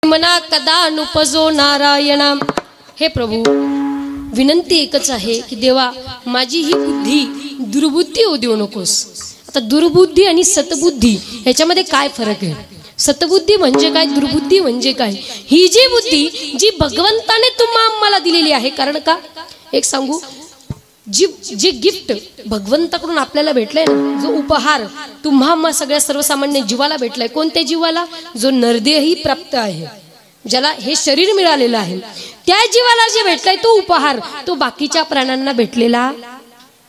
मना कदा नुपजो नारायणा। हे प्रभू, विनंती एकच आहे की देवा, माझी ही बुद्धी दुर्बुद्धी होऊ देऊ नकोस। आता दुर्बुद्धी आणि सतबुद्धी ह्याच्यामध्ये काय फरक आहे? सतबुद्धी म्हणजे काय, दुर्बुद्धी म्हणजे काय? ही जी बुद्धी जी भगवंताने आम्हाला दिलेली आहे, कारण का एक सांगू, जे गिफ्ट भगवंताकडून आपल्याला भेटलंय ना, जो उपहार तुम्हा सगळ्या सर्वसामान्य जीवाला भेटलाय, कोणत्या जीवाला? जो नरदेही प्राप्त आहे, ज्याला हे शरीर मिळालेलं आहे, त्या जीवाला जे भेटलाय तो उपहार, तो बाकीच्या प्राण्यांना भेटलेला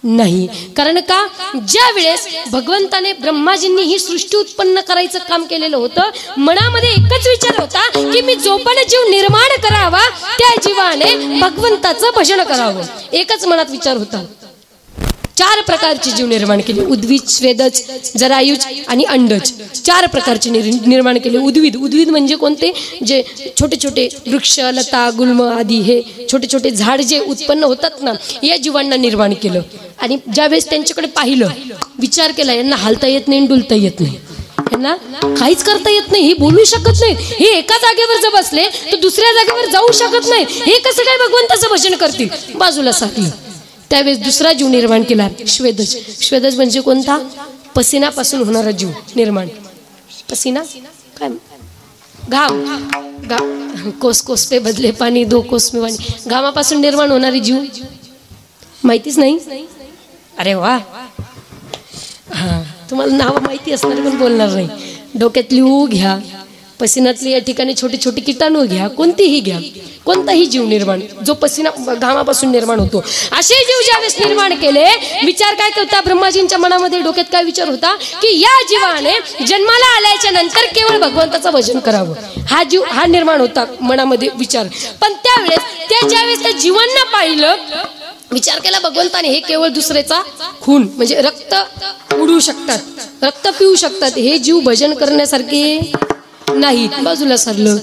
नाही। कारण का, ज्या वेळेस भगवंताने ब्रह्माजींनी ही सृष्टी उत्पन्न करायचं काम केलेलं होतं, मनामध्ये एकच विचार होता की मी जो पण जीव निर्माण करावा त्या जीवाने भगवंताचं भजन करावं। एकच मनात विचार होता। 4 प्रकारचे जीव निर्माण केले, उद्भिद, स्वेदज, जरायुज आणि अंडज। 4 प्रकारचे निर्माण केले। उद्भिद म्हणजे कोणते? जे छोटे छोटे वृक्ष, लता, गुल्म आदी हे छोटे छोटे झाड जे उत्पन्न होतात ना, या जीवांना निर्माण केलं। आणि ज्यावेळेस त्यांच्याकडे पाहिलं, विचार केला, यांना हालता येत नाही, डुलता येत नाही, यांना काहीच करता येत नाही, हे बोलू शकत नाहीत, हे एका जागेवर जर बसले तर दुसऱ्या जागेवर जाऊ शकत नाहीत, हे कसं काय भगवंताचं भजन करतील? बाजूला सारखी। त्यावेळेस दुसरा जीव निर्माण केला, स्वेदज। स्वेदज म्हणजे कोणता? पसिनापासून होणारा जीव निर्माण। पसीना काय? घाम। कोस कोस पे बदले पाणी, 2 कोस में पाणी। घामापासून निर्माण होणारी जीव माहितीच नाही? अरे वा, हा, तुम्हाला नाव माहिती असणार पण बोलणार नाही। डोक्यातली ऊ घ्या, पसिनातली या ठिकाणी छोटे छोटे कीटाणू घ्या, कोणतीही घ्या, कोणताही जीव निर्माण जो पसिना घामापासून निर्माण होतो, असे जीव ज्यावेळेस निर्माण केले, विचार काय करता ब्रह्माजींच्या मनामध्ये, डोक्यात काय विचार होता की या जीवाने जन्माला आल्याच्या नंतर केवळ भगवंताचं भजन करावं, हा निर्माण होता मनामध्ये विचार। पण त्यावेळेस ज्यावेळेस त्या जीवांना पाहिलं, विचार केला भगवंताने, हे केवळ दुसऱ्याचा खून म्हणजे रक्त उडवू शकतात, रक्त पिऊ शकतात, हे जीव भजन करण्यासारखे नाही, बाजूला सरलं।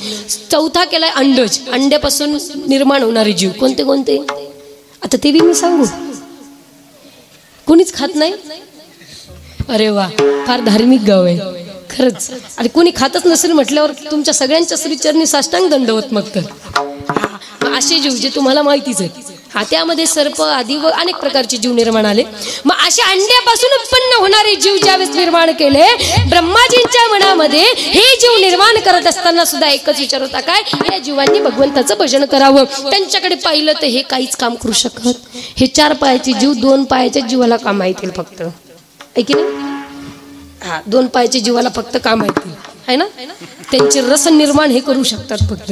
चौथा केलाय अंडज। अंड्यापासून निर्माण होणारे जीव कोणते कोणते? आता ते मी सांगू? कोणीच खात नाही? अरे वा, फार धार्मिक गाव आहे खरंच। आणि कोणी खातच नसेल म्हटल्यावर तुमच्या सगळ्यांच्या श्रीचरणी साष्टांग दंडवत मग तर। असे जीव जे तुम्हाला माहितीच आहे, हा, त्यामध्ये सर्प आदी व अनेक प्रकारचे जीव निर्माण आले। मग अशा अंड्यापासून उत्पन्न होणारे जीव ज्यावेळेस निर्माण केले, ब्रह्माजींच्या मनामध्ये हे जीव निर्माण करत असताना सुद्धा एकच विचार होता, काय? या जीवांनी भगवंताचं भजन करावं। त्यांच्याकडे पाहिलं तर हे काहीच काम करू शकत, हे 4 पायाचे जीव 2 पायाच्या जीवाला काम येतील फक्त, ऐकी ना? हा, 2 पायाच्या जीवाला फक्त काम येतील, है ना? त्यांचे रस निर्माण हे करू शकतात फक्त।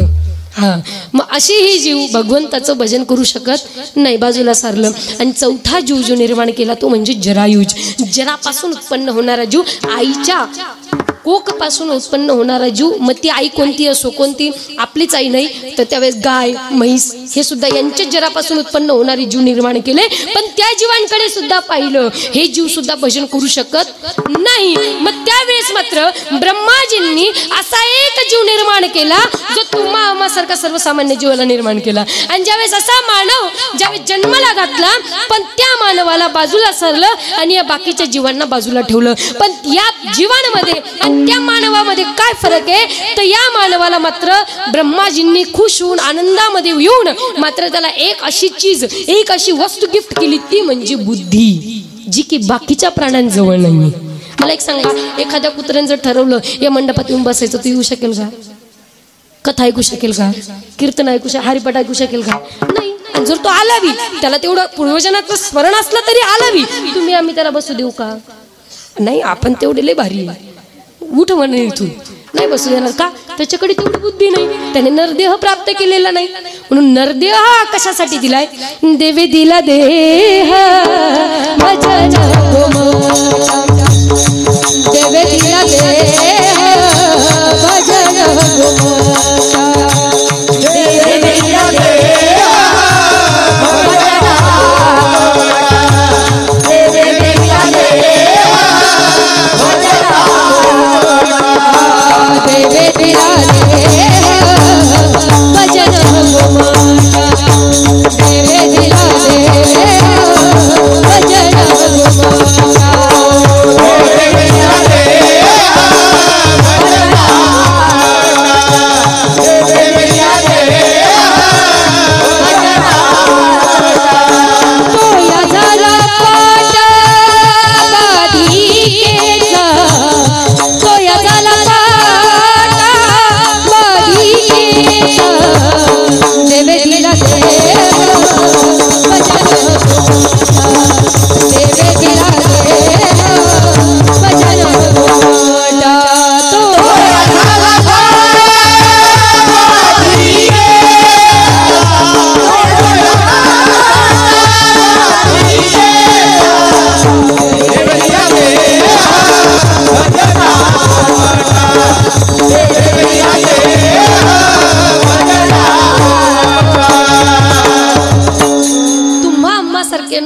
हा, मग अशी ही जीव भगवंताचं भजन करू शकत नाही, बाजूला सारलं। आणि चौथा जीव जो निर्माण केला तो म्हणजे जरायुज। जरापासून उत्पन्न होणारा जीव, आईच्या कोक पासून उत्पन्न होणारा जीव। मग ती आई कोणती असो, कोणती आपलीच आई नाही तर त्यावेळेस गाय, म्हैस हे सुद्धा यांच्या जरापासून उत्पन्न होणारी जीव निर्माण केले। पण त्या जीवांकडे सुद्धा पाहिलं, हे जीव सुद्धा भजन करू शकत नाही। मग त्यावेळेस मात्र ब्रह्माजींनी असा एक जीव निर्माण केला जो तुम्हा आम्हासारखा सर्वसामान्य जीवाला निर्माण केला। आणि ज्यावेळेस असा मानव ज्यावेळेस जन्माला घातला, पण त्या मानवाला बाजूला सरलं आणि या बाकीच्या जीवांना बाजूला ठेवलं। पण या जीवांमध्ये त्या मानवामध्ये काय फरक आहे? तर या मानवाला मात्र ब्रह्माजींनी खुश होऊन आनंदामध्ये येऊन मात्र त्याला एक अशी चीज, एक अशी वस्तू गिफ्ट केली, ती म्हणजे बुद्धी, जी की बाकीच्या प्राण्यांजवळ नाही। मला एक सांगा, एखाद्या कुत्र्याने जर ठरवलं या मंडपात येऊन बसायचं, तू येऊ शकेल का? कथा ऐकू शकेल का? कीर्तन ऐकू शकेल? हरिपाठ ऐकू शकेल का? नाही। जर तो आला बी, त्याला तेवढं पूर्वजनाचं स्मरण असलं तरी आला बी, तुम्ही आम्ही त्याला बसू देऊ का? नाही, आपण तेवढे लय भारी आहे, उठ म्हणे इथून, नाही बसू देणार का? त्याच्याकडे तेवढी बुद्धी नाही, त्याने नरदेह प्राप्त केलेला नाही। म्हणून नरदेह हा कशासाठी दिलाय? देवे दिला देह भजन गोमाता, देवे दिला देह भजन गोमाता, देवे दिला देह भजन गोमाता, देवे दिला देह भजन देवे दिला देह भजन गोमाता, देवे दिला देह भजन गोमाता।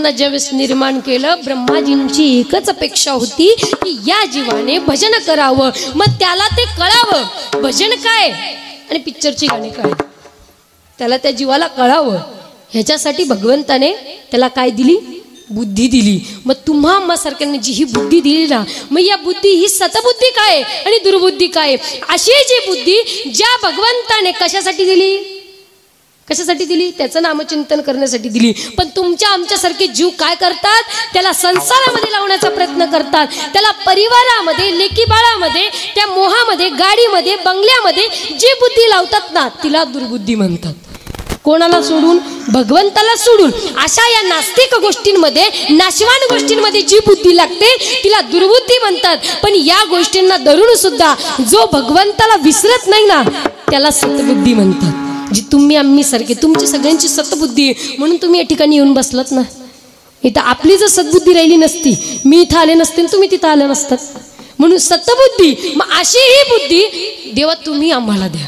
जीवांना ज्यावेळेस निर्माण केलं, ब्रह्माजींची एकच अपेक्षा होती की या जीवाने भजन करावं, मग त्याला ते कळावं भजन काय आणि पिक्चरची गाणी काय, त्याला त्या जीवाला कळावं. ह्याच्यासाठी भगवंताने त्याला काय दिली, बुद्धी दिली. मग तुम्हा आम्हासारख्यांनी जी ही बुद्धी दिली ना, मग या बुद्धी ही सतबुद्धी काय आणि दुर्बुद्धी काय, अशी जी बुद्धी ज्या भगवंताने कशासाठी दिली, कशासाठी दिली, त्याचं नामचिंतन करण्यासाठी दिली. पण तुमच्या आमच्यासारखे जीव काय करतात, त्याला संसारामध्ये लावण्याचा प्रयत्न करतात, त्याला परिवारामध्ये, लेकी बाळामध्ये, त्या मोहामध्ये, गाडीमध्ये, बंगल्यामध्ये जी बुद्धी लावतात ना, तिला दुर्बुद्धी म्हणतात. कोणाला सोडून, भगवंताला सोडून. अशा या नास्तिक गोष्टींमध्ये, नाशवान गोष्टींमध्ये जी बुद्धी लागते तिला दुर्बुद्धी म्हणतात. पण या गोष्टींना धरून सुद्धा जो भगवंताला विसरत नाही ना, त्याला सतबुद्धी म्हणतात. जी तुम्ही आम्ही सारखे, तुमची सगळ्यांची सतबुद्धी म्हणून तुम्ही या ठिकाणी येऊन बसलात ना. इथं आपली जर सद्बुद्धी राहिली नसती, मी इथं आले नसते, तुम्ही तिथं आले नसतात. म्हणून सतबुद्धी. मग अशी ही बुद्धी देवा तुम्ही आम्हाला द्या.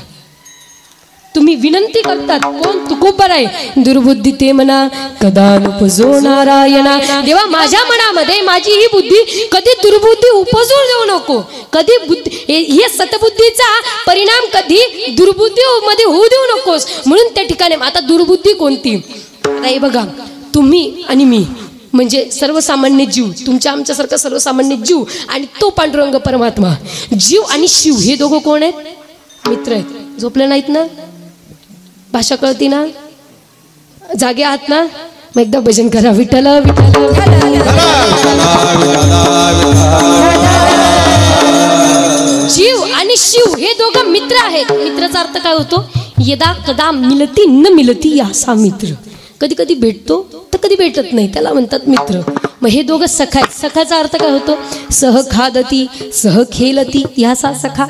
तुम्ही विनंती करतात, कोण तुकोबर आहे, दुर्बुद्धी ते म्हणा कदा उपजो नारायणा. देवा माझ्या मनामध्ये माझी ही बुद्धी कधी दुर्बुद्धी उपजू देऊ नको, कधी हे सतबुद्धीचा परिणाम कधी दुर्बुद्धी मध्ये होऊ देऊ नकोस. म्हणून त्या ठिकाणी आता दुर्बुद्धी कोणती, आता हे बघा, तुम्ही आणि मी म्हणजे सर्वसामान्य जीव, तुमच्या आमच्यासारखा सर्वसामान्य जीव आणि तो पांडुरंग परमात्मा. जीव आणि शिव हे दोघं कोण आहेत, मित्र आहेत. झोपले नाहीत ना, भाषा कळती ना, जागे आहात ना, मग एकदा भजन करा, विठ्ठल विठ्ठल. जीव आणि शिव हे दोघं मित्र आहेत. मित्राचा अर्थ काय होतो, यदा कदा मिलती न मिलती असा मित्र. कधी कधी भेटतो तर कधी भेटत नाही, त्याला म्हणतात मित्र. मग हे दोघं सखा आहेत. सखाचा अर्थ काय होतो, सह खादती सह खेलती याचा सखा.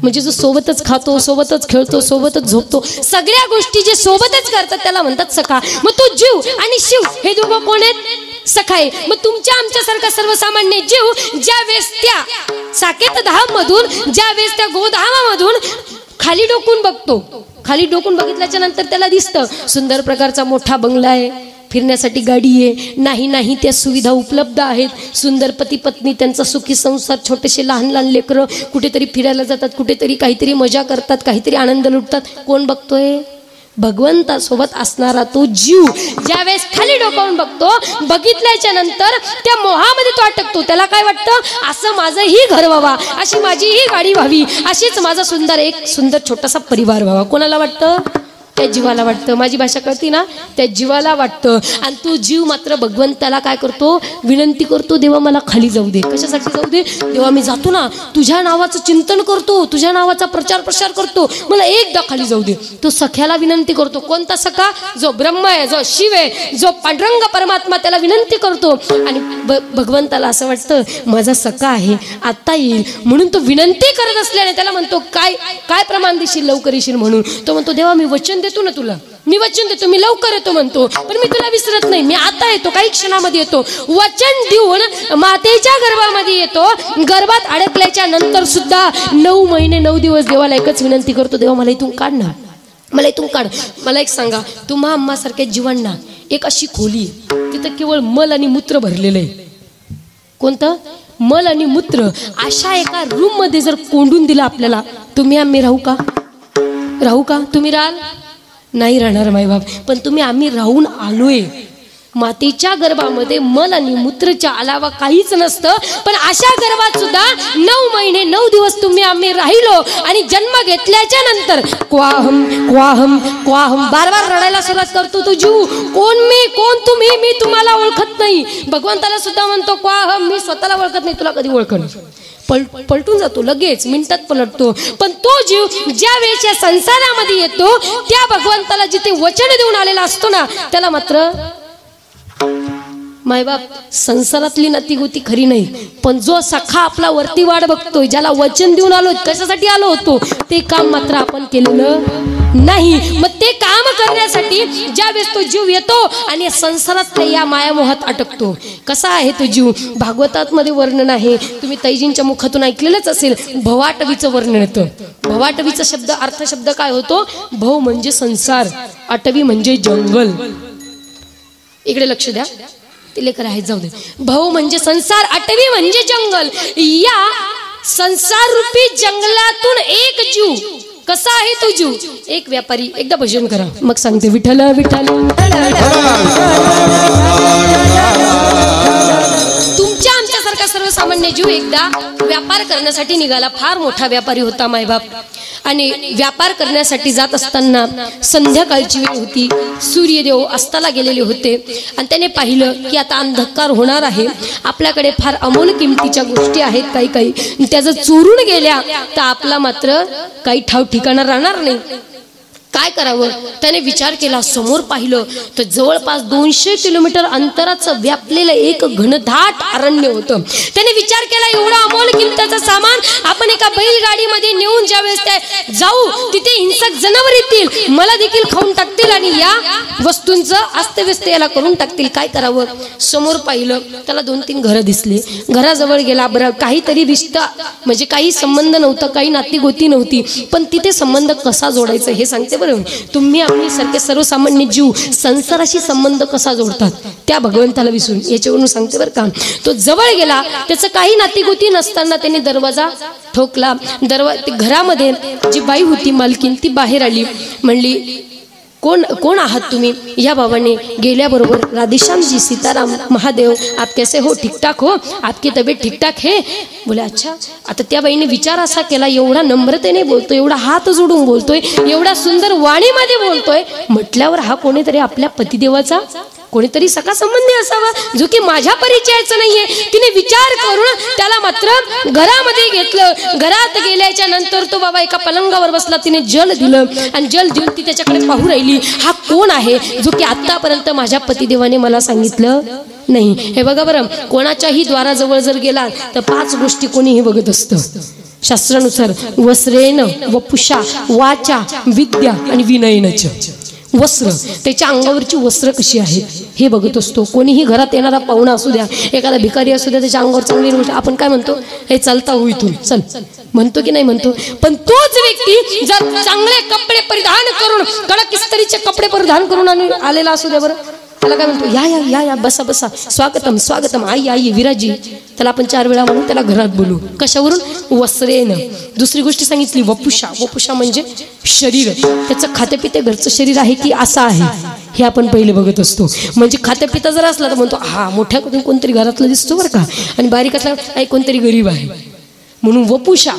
म्हणजे जो सोबतच खातो, सोबतच खेळतो, सोबतच झोपतो, सगळ्या गोष्टी जे सोबतच करतात त्याला म्हणतात सखा. मग तो जीव आणि शिव हे दोघं कोण आहेत, सखा आहे. मग तुमच्या आमच्यासारखा सर्वसामान्य जीव ज्या वेळेस त्या साकेत धाम मधून, ज्या वेळेस त्या गोधामामधून खाली डोकून बघतो, खाली डोकून बघितल्याच्या नंतर त्याला दिसतं सुंदर प्रकारचा मोठा बंगला आहे, फिरण्यासाठी गाडी आहे, नाही नाही त्या सुविधा उपलब्ध आहेत, सुंदर पती पत्नी, त्यांचा सुखी संसार, छोटेसे लहान लहान लेकरं कुठेतरी फिरायला जातात, कुठेतरी काहीतरी मजा करतात, काहीतरी आनंद लुटतात. कोण बघतोय, भगवंतासोबत असणारा तो जीव. ज्यावेळेस खाली डोकावून बघतो, बघितल्याच्या नंतर त्या मोहामध्ये तो अटकतो. त्याला काय वाटतं, असं माझंही घर व्हावा, अशी माझीही गाडी व्हावी, अशीच माझा सुंदर एक सुंदर छोटासा परिवार व्हावा. कोणाला वाटतं, त्या जीवाला वाटतं. माझी भाषा कळती ना, त्या जीवाला वाटतं. आणि तो जीव मात्र भगवंताला काय करतो, विनंती करतो, देवा मला खाली जाऊ दे. कशासाठी जाऊ दे, देवा मी जातो ना, तुझ्या नावाचं चिंतन करतो, तुझ्या नावाचा प्रचार प्रसार करतो, मला एकदा खाली जाऊ दे. तो सख्याला विनंती करतो. कोणता सखा, जो ब्रह्म आहे, जो शिव आहे, जो पांडुरंग परमात्मा, त्याला विनंती करतो. आणि भगवंताला असं वाटतं माझा सखा आहे, आता येईल. म्हणून तो विनंती करत असल्याने त्याला म्हणतो, काय काय प्रमाण देशील, लवकर येशील. म्हणून तो म्हणतो, देवा मी वचन देतो ना तुला, मी वचन देतो, मी लवकर येतो म्हणतो, पण मी तुला विसरत नाही, मी आता येतो, काही क्षणामध्ये येतो. वचन देऊन मातेच्या गर्भामध्ये येतो. गर्भात अडकल्याच्या नंतर सुद्धा 9 महिने 9 दिवस देवाला एकच विनंती करतो, देवा मला इथून काढ ना, मला इथून काढ. मला एक सांगा, तुम्हा आम्हासारख्या जीवांना एक अशी खोली, तिथं केवळ मल आणि मूत्र भरलेलं आहे. कोणतं, मल आणि मूत्र. अशा एका रूम मध्ये जर कोंडून दिलं आपल्याला, तुम्ही आम्ही राहू का, राहू का, तुम्ही राहाल नाही, राहणार मायबाप. पण तुम्ही आम्ही राहून आलोय, मातेच्या गर्भामध्ये मल आणि मूत्रच्या अलावा काहीच नसतं. पण अशा गर्भात सुद्धा 9 महिने 9 दिवस तुम्ही आम्ही राहिलो. आणि जन्म घेतल्याच्या नंतर क्वाहम क्वाहम क्वाहम बार बार रडायला सुरुवात करतो तो जीव. कोण मी, कोण तुम्ही, मी तुम्हाला ओळखत नाही. भगवंताला सुद्धा म्हणतो क्वाहम, मी स्वतःला ओळखत नाही, तुला कधी ओळखणार. पलटून जातो, लगेच मिनिटात पलटतो. पण तो जीव ज्या वेळेस या संसारामध्ये येतो, त्या भगवंताला जिथे वचन देऊन आलेला असतो ना, त्याला मात्र मायबाप संसारातली नातीगोती खरी नाही. पण जो सखा आपला वरती वाढ बघतोय, ज्याला वचन देऊन आलो, कशासाठी आलो होतो, ते काम मात्र आपण केलेलं नाही. मग ते काम करण्यासाठी ज्या वेळेस तो जीव येतो आणि संसारात या मायामोहात अटकतो. कसा आहे तो जीव, भागवतात मध्ये वर्णन आहे, तुम्ही तैजींच्या मुखातून ऐकलेलंच असेल. भवाटवीचं वर्णन येतं. भवाटवीचा शब्द अर्थशब्द काय होतो, भव म्हणजे संसार, अटवी म्हणजे जंगल. इकडे लक्ष द्या. ते लेकर आहेत जाऊ दे. भाऊ म्हणजे संसार, आठवी म्हणजे जंगल. या संसार रूपी जंगलातून एक जीव. कसा आहे तो जीव? एक व्यापारी. एकदा भजन करा मग सांगते. विठ्ठल विठ्ठल. तुमच्या आमच्यासारखा सर्वसामान्य जीव एकदा व्यापार करण्यासाठी निघाला. फार मोठा व्यापारी होता मायबाप. आणि व्यापार करण्यासाठी जात असताना संध्याकाळची वेळ होती. सूर्यदेव अस्ताला गेलेले होते आणि त्याने पाहिलं की आता अंधकार होणार आहे. आपल्याकडे फार अमोल किमतीच्या गोष्टी आहेत काही काही, त्या जर चोरून गेल्या तर आपला मात्र काही ठाव ठिकाणा राहणार नाही. काय करावं त्याने विचार केला. समोर पाहिलं तर जवळपास 200 किलोमीटर अंतराचं व्यापलेलं एक घनदाट अरण्य होतं. त्याने विचार केला एवढा अमोल किमतीचं सामान आपण एका बैलगाडीमध्ये नेऊन ज्यावेळेस ते जाऊ तिथे हिंसक जनावर येतील, मला देखील खाऊन टाकतील आणि या वस्तूंचं अस्तव्यस्त याला करून टाकतील. काय करावं? समोर पाहिलं त्याला 2-3 घरं दिसली. घराजवळ गेला. बरं काहीतरी रिश्ता म्हणजे काही संबंध नव्हता, काही नाती गोती नव्हती, पण तिथे संबंध कसा जोडायचा हे सांगते. तुम्ही आपली सारखे सर्वसामान्य जीव संसाराशी संबंध कसा जोडतात त्या भगवंताला विसरून याच्यावरून सांगते बरं का. तो जवळ गेला. त्याचं काही नातीगोती नसताना त्याने दरवाजा ठोकला. घरामध्ये जी बाई होती मालकीन ती बाहेर आली. म्हणली कोण आहात तुम्ही? या बाबाने गेल्याबरोबर राधेश्याम जी सीताराम महादेव आप कैसे हो? ठीक ठाक हो? आपकी तब्येत ठीक ठाक है? बोले अच्छा. आता त्या बाईने विचार असा केला एवढा नम्रतेने बोलतोय, एवढा हात जोडून बोलतोय, एवढा सुंदर वाणीमध्ये बोलतोय म्हटल्यावर हा कोणीतरी आपल्या पतिदेवाचा कोणीतरी सखा संबंधी असावा जो की माझ्या परिचयाचा नाहीये. तिने विचार करून त्याला मात्र घरामध्ये घेतलं. घरात गेल्याच्या नंतर तो बाबा एका पलंगावर बसला. तिने जल दिलं आणि जल देऊन ती त्याच्याकडे पाहू राहिली. हा कोण आहे जो की आतापर्यंत माझ्या पतिदेवाने मला सांगितलं नाही? हे बघा बरं, कोणाच्याही द्वाराजवळ जर गेला तर 5 गोष्टी कोणीही बघत असतं शास्त्रानुसार. वस्त्रेन वपुषा वाचा विद्या आणि विनयनच. वस्त्र, त्याच्या अंगावरची वस्त्र कशी आहेत हे बघत असतो. कोणीही घरात येणारा पाहुणा असू द्या, एखादा भिकारी असू द्या, त्याच्या अंगावर चांगली गोष्ट आपण काय म्हणतो? हे चालता हो इथून चल म्हणतो की नाही म्हणतो. पण तोच व्यक्ती जर चांगले कपडे परिधान करून कडक इस्त्रीचे कपडे परिधान करून आलेला असू द्या बरं, त्याला काय म्हणतो? या या या या बसा बसा, स्वागतम स्वागतम, आई आई विराजी. त्याला आपण 4 वेळा म्हणून त्याला घरात बोलू. कशावरून? वस्त्रेनं. दुसरी गोष्ट सांगितली वपुषा. वपुषा म्हणजे शरीर. त्याचं खातेपिते घरचं शरीर आहे की असं आहे हे आपण पहिले बघत असतो. म्हणजे खातेपिता जर असला तर म्हणतो हा मोठ्याकडून कोणतरी घरातला दिसतो बरं का, आणि बारीक असला कोणतरी गरीब आहे म्हणून वपुषा.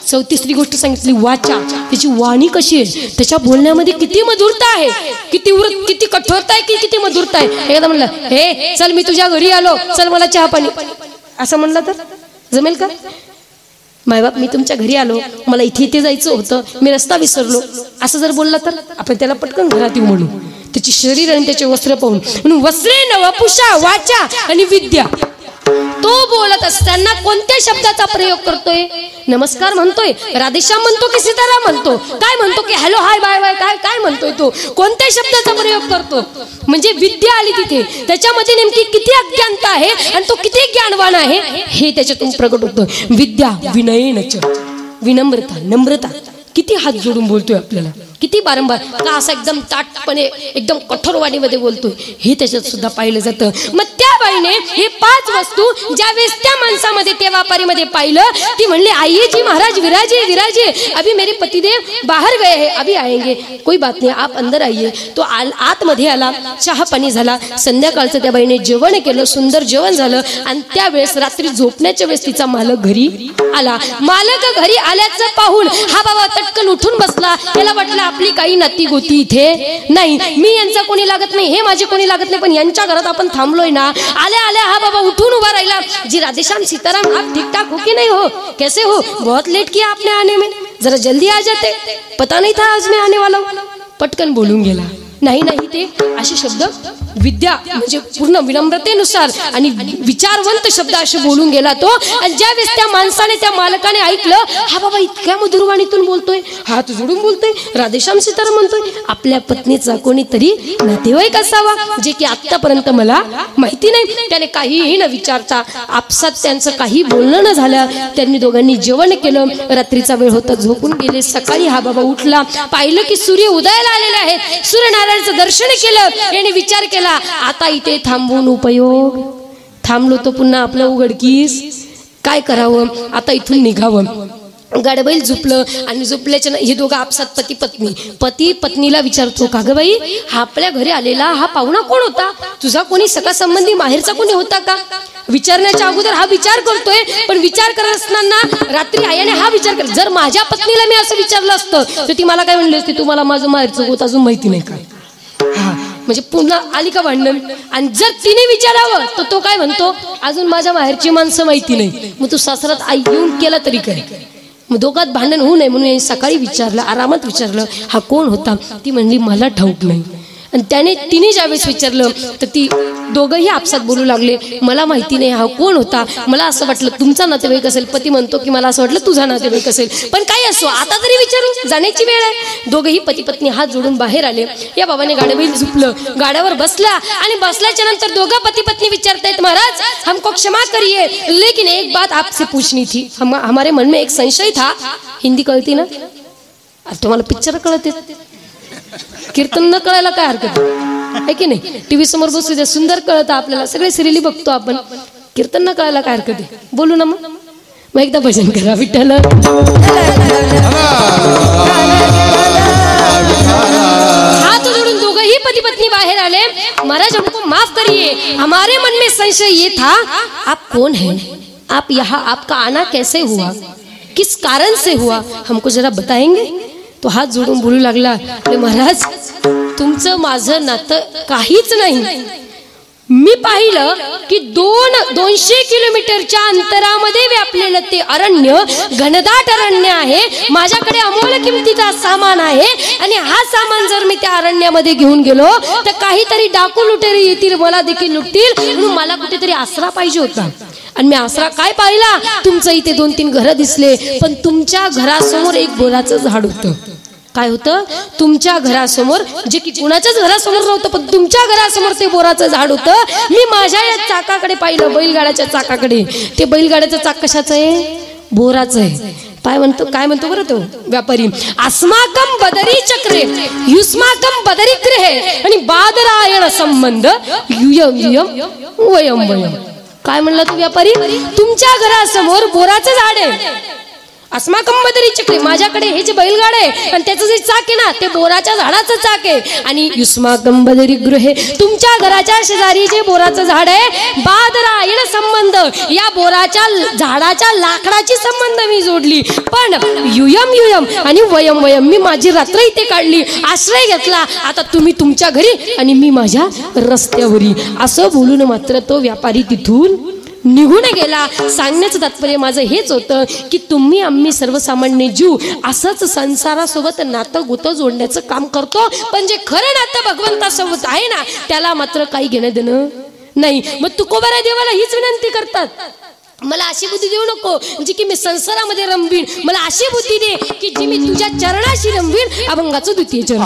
34री गोष्ट सांगितली वाचा. त्याची वाणी कशी आहे, त्याच्या बोलण्यामध्ये किती मधुरता आहे, किती कठोरता आहे की किती मधुरता आहे. एकदा म्हणलं हे चल मी तुझ्या घरी आलो, चल मला चहा पाणी, असं म्हणलं तर जमेल का? मायबाप मी तुमच्या घरी आलो, मला इथे जायचं होतं, मी रस्ता विसरलो, असं जर बोलला तर आपण त्याला पटकन घरात येऊ म्हणू. त्याची शरीर आणि त्याचे वस्त्र पाहून. म्हणून वस्त्रेन वपुषा वाचा आणि विद्या. तो बोलत असताना कोणत्या शब्दाचा प्रयोग करतोय? नमस्कार म्हणतोय, राधेश्याम म्हणतो की सीताराम म्हणतो, काय म्हणतो की हॅलो हाय बाय बाय, काय म्हणतोय तो? कोणत्या शब्दाचा प्रयोग करतो? म्हणजे विद्या आली तिथे. त्याच्यामध्ये नेमकी किती अज्ञानता आहे आणि तो किती ज्ञानवान आहे हे त्याच्यातून प्रकट होतं. विद्या विनयनच. विनम्रता, नम्रता. किती हात जोडून बोलतोय आपल्याला, किती बारंबार, का असं एकदम ताटपणे एकदम कठोर वाणीमध्ये बोलतोय हे त्याच्यात सुद्धा पाहिलं जातं. मग त्या बाईने हे 5 वस्तू ज्यावेळेस त्या माणसामध्ये त्या व्यापारीमध्ये पाहिलं, ती म्हणली आइए जी महाराज, विराजे विराजे, अभी मेरे पतिदेव बाहर गए हैं, अभी आएंगे, कोई बात नहीं आप अंदर आइए. तो आतमध्ये आला, चहा पाणी झाला. संध्याकाळचं त्या बाईने जेवण केलं, सुंदर जेवण झालं. आणि त्यावेळेस रात्री झोपण्याच्या वेळेस तिचा मालक घरी आला. मालक घरी आल्याचं पाहून हा बाबा तटकन उठून बसला. त्याला वाटलं आपली काही नाती गोती इथे नाही, मी यांचा कोणी लागत नाही, हे माझे कोणी लागत नाही, पण यांच्या घरात आपण थांबलोय ना. आल्या आल्या हा बाबा उठून उभा राहिला. जी राधेश्याम सीताराम आप ठीक ठाक हो कि नहीं हो, कैसे हो, बहुत लेट किया आपने आने में, जरा जल्दी आ जाते, पता नहीं था आज मैं आने वाला हूं. पटकन बोलून गेला. नाही नाही ते असे शब्द विद्या म्हणजे पूर्ण विनम्रतेनुसार आणि विचारवंत शब्द असे बोलून गेला तो. आणि ज्यावेळेस त्या माणसाने त्या मालकाने ऐकलं हा बाबा इतक्या मधुरवाणीतून बोलतोय, हात जोडून बोलतोय, राधेश्याम सीताराम म्हणतोय, आपल्या पत्नीचा कोणीतरी नातेवाईक असावा जे की आतापर्यंत मला माहिती नाही. त्याने काहीही न विचारता आपसात त्यांचं काही बोलणं न झालं. त्यांनी दोघांनी जेवण केलं. रात्रीचा वेळ होता, झोपून गेले. सकाळी हा बाबा उठला, पाहिलं की सूर्य उदयाला आलेला आहे. सूर्यनारायणाचं दर्शन केलं. याने विचार केला केला आता इथे थांबून उपयोग. थांबलो तो पुन्हा आपलं उघडकीस. काय करावं आता इथून निघावं. गाडबैल झोपलं आणि झोपल्याच्या हे दोघं आपसात पती पत्नी. पती पत्नीला विचारतो का ग बाई हा आपल्या घरी आलेला हा पाहुणा कोण होता? तुझा कोणी सखा संबंधी माहेरचा कोणी होता का? विचारण्याच्या अगोदर हा विचार करतोय. पण विचार करत असताना रात्री आयाने हा विचार कर, जर माझ्या पत्नीला मी असं विचारलं असतं तर ती मला काय म्हणली असती, तुम्हाला माझं माहेरचं होत अजून माहिती नाही का? हा म्हणजे पुन्हा आली का भांडण. आणि जर तिने विचारावं तर तो काय म्हणतो, अजून माझ्या माहेरची माणसं माहिती नाही. मग तू सासरात आई येऊन केला तरी काय. मग दोघात भांडण होऊ नये म्हणून सकाळी विचारलं, आरामात विचारलं हा कोण होता? ती म्हणली मला ठाऊक नाही. आणि तिने ज्यावेळेस विचारलं तर ती दोघंही आपसात बोलू लागले, मला माहिती नाही हा कोण होता, मला असं वाटलं तुमचा नातेवाईक असेल. पती म्हणतो की मला असं वाटलं तुझा नातेवाईक असेल. पण काही असो आता तरी विचारू, जाण्याची वेळ आहे. दोघंही पती पत्नी हात जोडून बाहेर आले. या बाबाने गाड्यावर झुपलं, गाड्यावर बसला आणि बसल्याच्या नंतर दोघं पती पत्नी विचारतायत, महाराज हमको क्षमा करिए लेकिन एक बात आपसे पूछनी थी. हमारे मन में एक संशय था. हिंदी कळती ना? तुम्हाला पिक्चर कळते, कीर्तन न कळायला काय हरकत आहे की नाही? टीव्ही समोर बसू द्या, सुंदर कळतं आपल्याला, सगळे सिरियली बघतो आपण. कीर्तन न कळायला काय हरकत आहे? बोलू ना मग एकदा भजन करा विठ्ठल. हाथ जोड़ून दोघंही पति पत्नी बाहर आले. महाराज हमको माफ करिए, हमारे मन में संशय ये था आप कौन हैं, आप यहाँ आपका आना कैसे हुआ, किस कारण से हुआ, हमको जरा बताएंगे? तो हात जोडून बोलू लागला, महाराज तुमचं माझं नातं काहीच नाही. मी पाहिलं की 200 किलोमीटरच्या अंतरामध्ये व्यापलेलं ते अरण्य घनदाट अरण्य आहे. माझ्याकडे अमोल किमतीचा सामान आहे आणि हा सामान जर मी त्या अरण्यामध्ये घेऊन गेलो तर काहीतरी डाकू लुटेरी येतील, मला देखील लुटतील. म्हणून मला कुठेतरी आसरा पाहिजे होता. आणि मी आसरा काय पाहिला, तुमचं इथे 2-3 घरं दिसले, पण तुमच्या घरासमोर एक बोराचं झाड होतं. काय होतं? तुमच्या घरासमोर, जे की कुणाच्याच घरासमोर नव्हतं पण तुमच्या घरासमोर ते बोराचं झाड होतं. मी माझ्या या चाकाकडे पाहिलं, बैलगाड्याच्या चाकाकडे. ते बैलगाड्याचं चाक कशाचं आहे? बोराचं आहे. काय म्हणतो बरं तो व्यापारी, अस्माकम बदरी चक्रे युस्माकम बदरी ग्रहे आणि बादरायण संबंध युयम युयम वयम वयम. काय म्हणला तो व्यापारी? तुमच्या घरासमोर बोराचं झाड आहे, अस्माकम बदरी चक्रे, माझ्याकडे हे जे बैलगाड आहे आणि त्याचं जे चाक आहे ना ते बोराच्या झाडाचं चाक आहे. आणि युस्माकम बदरी गृहे, तुमच्या घराच्या शेजारी जे बोराचं झाड आहे, बादरायण संबंध, या बोराच्या झाडाच्या लाकडाची संबंध मी जोडली. पण युयम युयम आणि वयम वयम, मी माझी रात्र इथे काढली, आश्रय घेतला. आता तुम्ही तुमच्या घरी आणि मी माझ्या रस्त्यावरी. असं बोलून मात्र तो व्यापारी तिथून निघून गेला. सांगण्याचं तात्पर्य माझं हेच होतं की तुम्ही आम्ही सर्वसामान्य जीव असंच संसारासोबत नातं गोतं जोडण्याचं काम करतो. पण जे खरं नातं भगवंतासोबत आहे ना त्याला मात्र काही घेणं देणं नाही. मग तुकोबारा देवाला हीच विनंती करतात, मला अशी बुद्धी देऊ नको जी की मी संसारामध्ये रमवीन, मला अशी बुद्धी दे की जी मी तुझ्या चरणाशी रमवीन. अभंगाचं द्वितीय चरण.